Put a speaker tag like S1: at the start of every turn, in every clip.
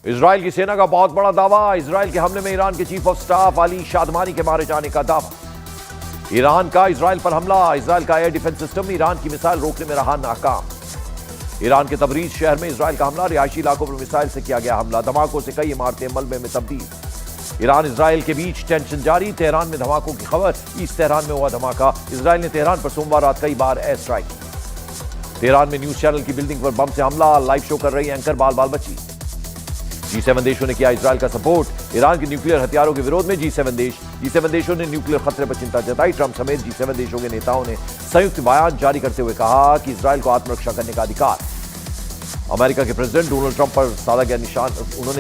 S1: Israel की सेना का बहुत बड़ा दावा। इजराइल के हमले में ईरान के चीफ ऑफ स्टाफ अली शादमानी के मारे जाने का दावा। ईरान का इजराइल पर हमला। इजराइल का एयर डिफेंस सिस्टम ईरान की मिसाइल रोकने में रहा नाकाम। ईरान के तबरीज शहर में इजराइल का हमला। रिहायशी इलाकों पर मिसाइल से किया गया हमला। धमाकों से कई इमारतें मलबे में तब्दील। ईरान इजराइल के बीच टेंशन जारी। तेहरान में धमाकों की खबर। ईस्ट तेहरान में हुआ धमाका। इजराइल ने तेहरान पर सोमवार रात कई बार एयर स्ट्राइक की। तेहरान में न्यूज चैनल की बिल्डिंग पर बम से हमला। लाइव शो कर रही एंकर बाल बाल बची। G7 देशों ने किया इजराइल का सपोर्ट। ईरान के न्यूक्लियर हथियारों के विरोध में G7 देशों ने न्यूक्लियर खतरे पर चिंता जताई। ट्रंप समेत G7 देशों के नेताओं ने संयुक्त बयान जारी करते हुए कहा कि इजराइल को आत्मरक्षा करने का अधिकार। अमेरिका के प्रेसिडेंट डोनाल्ड ट्रंप पर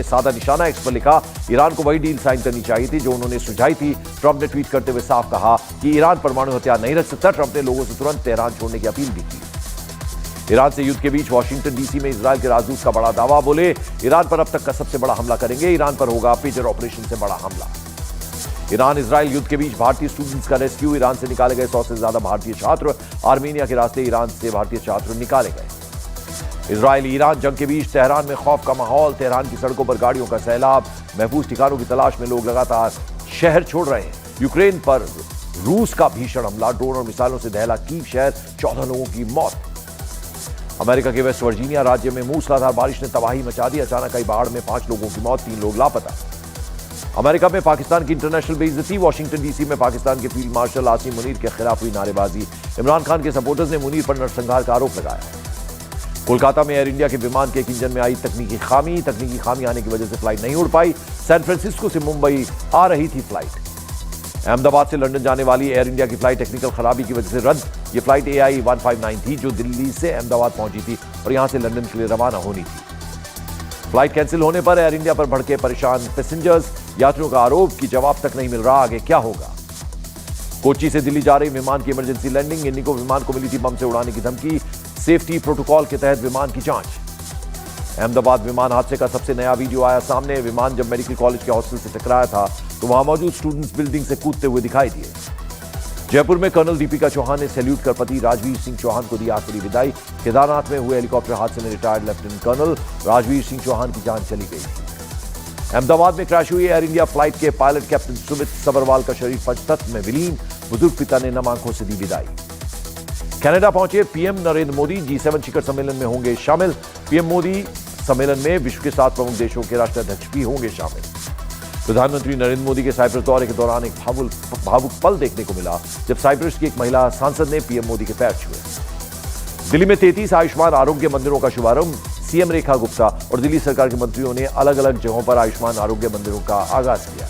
S1: सादा निशाना एक्स पर लिखा। ईरान को वही डील साइन करनी चाहिए थी जो उन्होंने सुझाई थी। ट्रंप ने ट्वीट करते हुए साफ कहा कि ईरान परमाणु हथियार नहीं रख सकता। ट्रंप ने लोगों से तुरंत तेहरान छोड़ने की अपील भी की। ईरान से युद्ध के बीच वाशिंगटन डीसी में इजराइल के राजदूत का बड़ा दावा। बोले, ईरान पर अब तक का सबसे बड़ा हमला करेंगे। ईरान पर होगा पेजर ऑपरेशन से बड़ा हमला। ईरान इजराइल युद्ध के बीच भारतीय स्टूडेंट्स का रेस्क्यू। ईरान से निकाले गए 100 से ज्यादा भारतीय छात्र। आर्मीनिया के रास्ते ईरान से भारतीय छात्र निकाले गए। इजराइल ईरान जंग के बीच तेहरान में खौफ का माहौल। तेहरान की सड़कों पर गाड़ियों का सैलाब। महफूज ठिकानों की तलाश में लोग लगातार शहर छोड़ रहे हैं। यूक्रेन पर रूस का भीषण हमला। ड्रोन और मिसाइलों से दहला कीव शहर। 14 लोगों की मौत। अमेरिका के वेस्ट वर्जीनिया राज्य में मूसलाधार बारिश ने तबाही मचा दी। अचानक आई बाढ़ में 5 लोगों की मौत, 3 लोग लापता। अमेरिका में पाकिस्तान की इंटरनेशनल बेइज्जती। वाशिंगटन डीसी में पाकिस्तान के फील्ड मार्शल आसिम मुनीर के खिलाफ हुई नारेबाजी। इमरान खान के सपोर्टर्स ने मुनीर पर नरसंहार का आरोप लगाया। कोलकाता में एयर इंडिया के विमान के एक इंजन में आई तकनीकी खामी आने की वजह से फ्लाइट नहीं उड़ पाई। सैन फ्रांसिस्को से मुंबई आ रही थी फ्लाइट। अहमदाबाद से लंदन जाने वाली एयर इंडिया की फ्लाइट टेक्निकल खराबी की वजह से रद्द। यह फ्लाइट AI 159 थी जो दिल्ली से अहमदाबाद पहुंची थी और यहां से लंदन के लिए रवाना होनी थी। फ्लाइट कैंसिल होने पर एयर इंडिया पर भड़के परेशान पैसेंजर्स। यात्रियों का आरोप कि जवाब तक नहीं मिल रहा, आगे क्या होगा। कोच्चि से दिल्ली जा रही विमान की इमरजेंसी लैंडिंग। इंडिगो विमान को मिली थी बम से उड़ाने की धमकी। सेफ्टी प्रोटोकॉल के तहत विमान की जांच। अहमदाबाद विमान हादसे का सबसे नया वीडियो आया सामने। विमान जब मेडिकल कॉलेज के हॉस्टल से टकराया था तो वहां मौजूद स्टूडेंट्स बिल्डिंग से कूदते हुए दिखाई दिए। जयपुर में कर्नल दीपिका चौहान ने सैल्यूट कर पति राजवीर सिंह चौहान को दी आखिरी विदाई। केदारनाथ में हुए हेलीकॉप्टर हादसे में retired lieutenant colonel Rajveer Singh Chauhan की जान चली गई थी। अहमदाबाद में क्रैश हुई एयर इंडिया फ्लाइट के पायलट कैप्टन सुमित सबरवाल का शरीर पंचतत्व में विलीन। बुजुर्ग पिता ने नम आंखों से दी विदाई। कनाडा पहुंचे पीएम नरेंद्र मोदी। G7 शिखर सम्मेलन में होंगे शामिल। पीएम मोदी सम्मेलन में विश्व के 7 प्रमुख देशों के राष्ट्राध्यक्ष भी होंगे शामिल। प्रधानमंत्री नरेंद्र मोदी के साइप्रस दौरे के दौरान एक भावुक पल देखने को मिला जब साइप्रस की एक महिला सांसद ने पीएम मोदी के पैर छुए। दिल्ली में 33 आयुष्मान आरोग्य मंदिरों का शुभारंभ। सीएम रेखा गुप्ता और दिल्ली सरकार के मंत्रियों ने अलग अलग जगहों पर आयुष्मान आरोग्य मंदिरों का आगाज किया।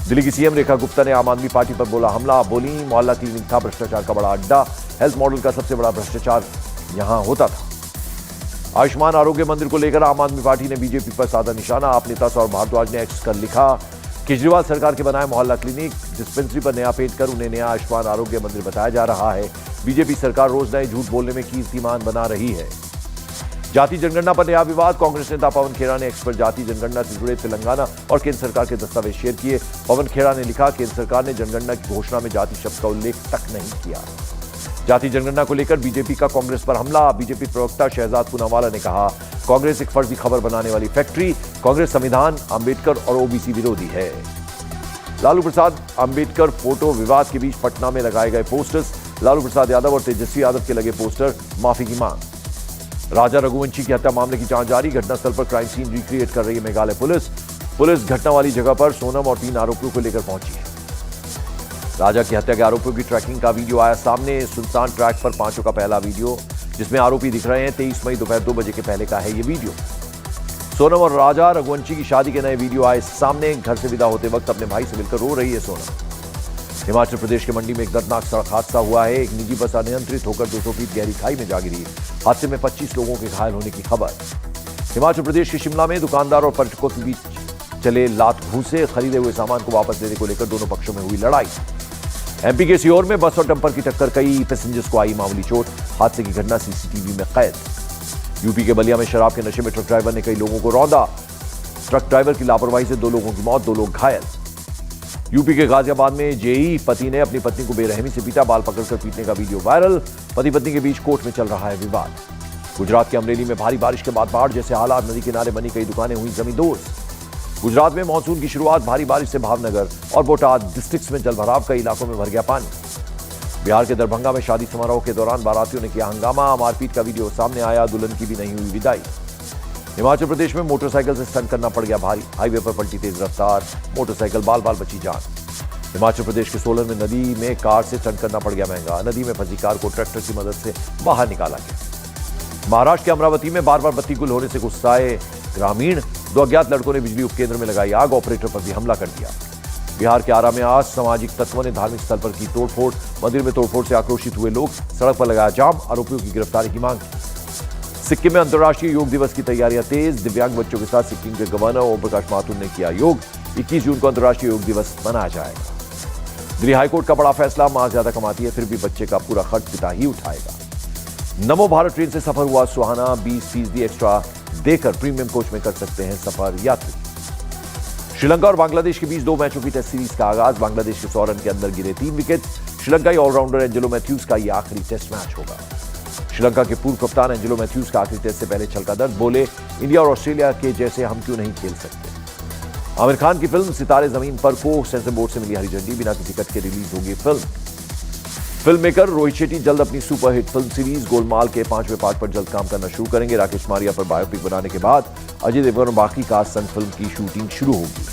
S1: दिल्ली की सीएम रेखा गुप्ता ने आम आदमी पार्टी पर बोला हमला। बोली, मोहल्ला क्लिनिक था भ्रष्टाचार का बड़ा अड्डा। हेल्थ मॉडल का सबसे बड़ा भ्रष्टाचार यहां होता था। आयुष्मान आरोग्य मंदिर को लेकर आम आदमी पार्टी ने बीजेपी पर साधा निशाना। आप नेता सौरभ भारद्वाज ने एक्स कर लिखा, केजरीवाल सरकार के बनाए मोहल्ला क्लिनिक डिस्पेंसरी पर नया पेंट कर उन्हें नया आयुष्मान आरोग्य मंदिर बताया जा रहा है। बीजेपी सरकार रोज नए झूठ बोलने में कीर्तिमान बना रही है। जाति जनगणना पर नया विवाद। कांग्रेस नेता पवन खेड़ा ने एक्स पर जाति जनगणना से जुड़े तेलंगाना और केंद्र सरकार के दस्तावेज शेयर किए। पवन खेड़ा ने लिखा, केंद्र सरकार ने जनगणना की घोषणा में जाति शब्द का उल्लेख तक नहीं किया। जाति जनगणना को लेकर बीजेपी का कांग्रेस पर हमला। बीजेपी प्रवक्ता शहजाद पूनावाला ने कहा, कांग्रेस एक फर्जी खबर बनाने वाली फैक्ट्री। कांग्रेस संविधान, अंबेडकर और ओबीसी विरोधी है। लालू प्रसाद अंबेडकर फोटो विवाद के बीच पटना में लगाए गए पोस्टर्स। लालू प्रसाद यादव और तेजस्वी यादव के लगे पोस्टर, माफी की मांग। राजा रघुवंशी की हत्या मामले की जांच जारी। घटनास्थल पर क्राइम सीन रिक्रिएट कर रही है मेघालय पुलिस घटना वाली जगह पर सोनम और 3 आरोपियों को लेकर पहुंची है। राजा की हत्या के आरोपियों की ट्रैकिंग का वीडियो आया सामने। सुनसान ट्रैक पर 5 का पहला वीडियो जिसमें आरोपी दिख रहे हैं। 23 मई दोपहर 2 बजे के पहले का है ये वीडियो। सोनम और राजा रघुवंशी की शादी के नए वीडियो आए सामने। घर से विदा होते वक्त अपने भाई से मिलकर रो रही है सोनम। हिमाचल प्रदेश के मंडी में एक दर्दनाक सड़क हादसा हुआ है। एक निजी बस अनियंत्रित होकर 200 फीट गहरी खाई में जा गिरी। हादसे में 25 लोगों के घायल होने की खबर। हिमाचल प्रदेश के शिमला में दुकानदार और पर्यटकों के बीच चले लात घूंसे। खरीदे हुए सामान को वापस लेने को लेकर दोनों पक्षों में हुई लड़ाई। एमपी के सीहोर में बस और डंपर की टक्कर, कई पैसेंजर्स को आई मामूली चोट। हादसे की घटना सीसीटीवी में कैद। यूपी के बलिया में शराब के नशे में ट्रक ड्राइवर ने कई लोगों को रौंदा। ट्रक ड्राइवर की लापरवाही से 2 लोगों की मौत, 2 लोग घायल। यूपी के गाजियाबाद में जेई पति ने अपनी पत्नी को बेरहमी से पीटा। बाल पकड़कर पीटने का वीडियो वायरल। पति पत्नी के बीच कोर्ट में चल रहा है विवाद। गुजरात के अमरेली में भारी बारिश के बाद बाढ़ जैसे हालात, नदी किनारे बनी कई दुकानें हुई जमींदोज। गुजरात में मानसून की शुरुआत, भारी बारिश से भावनगर और बोटाद डिस्ट्रिक्ट्स में जलभराव, कई इलाकों में भर गया पानी। बिहार के दरभंगा में शादी समारोह के दौरान बारातियों ने किया हंगामा, मारपीट का वीडियो सामने आया, दुल्हन की भी नहीं हुई विदाई। हिमाचल प्रदेश में मोटरसाइकिल से स्टंट करना पड़ गया भारी, हाईवे पर पलटी तेज रफ्तार, मोटरसाइकिल बाल बाल बची जान। हिमाचल प्रदेश के सोलन में नदी में कार से स्टंट करना पड़ गया महंगा, नदी में फंसी कार को ट्रैक्टर की मदद से बाहर निकाला गया। महाराष्ट्र के अमरावती में बार बार बत्ती गुल होने से गुस्साए ग्रामीण, 2 अज्ञात लड़कों ने बिजली उपकेंद्र में लगाई आग, ऑपरेटर पर भी हमला कर दिया। बिहार के आरा में आज सामाजिक तत्वों ने धार्मिक स्थल पर की तोड़फोड़, मंदिर में तोड़फोड़ से आक्रोशित हुए लोग, सड़क पर लगाया जाम, आरोपियों की गिरफ्तारी की मांग की। सिक्किम में अंतर्राष्ट्रीय योग दिवस की तैयारियां तेज, दिव्यांग बच्चों के साथ सिक्किम के गवर्नर ओम प्रकाश माथुर ने किया योग। 21 जून को अंतर्राष्ट्रीय योग दिवस मनाया जाएगा। दिल्ली हाईकोर्ट का बड़ा फैसला, मां ज्यादा कमाती है फिर भी बच्चे का पूरा खर्च पिता ही उठाएगा। नमो भारत ट्रेन से सफर हुआ सुहाना, 20% एक्स्ट्रा देकर प्रीमियम कोच में कर सकते हैं सफर यात्री। श्रीलंका और बांग्लादेश के बीच 2 मैचों की टेस्ट सीरीज का आगाज, बांग्लादेश के 100 रन के अंदर गिरे 3 विकेट। श्रीलंकाई ऑलराउंडर एंजेलो मैथ्यूज का यह आखिरी टेस्ट मैच होगा। श्रीलंका के पूर्व कप्तान एंजेलो मैथ्यूज का आखिरी टेस्ट से पहले छलका दर्द, बोले इंडिया और ऑस्ट्रेलिया के जैसे हम क्यों नहीं खेल सकते। आमिर खान की फिल्म सितारे जमीन पर को सेंसर बोर्ड से मिली हरी झंडी, बिना किसी कट के रिलीज होगी फिल्म मेकर रोहित शेट्टी जल्द अपनी सुपरहिट फिल्म सीरीज गोलमाल के 5वें पार्ट पर जल्द काम करना शुरू करेंगे। राकेश मारिया पर बायोपिक बनाने के बाद अजय देवगन और बाकी कास्ट संग फिल्म की शूटिंग शुरू होगी।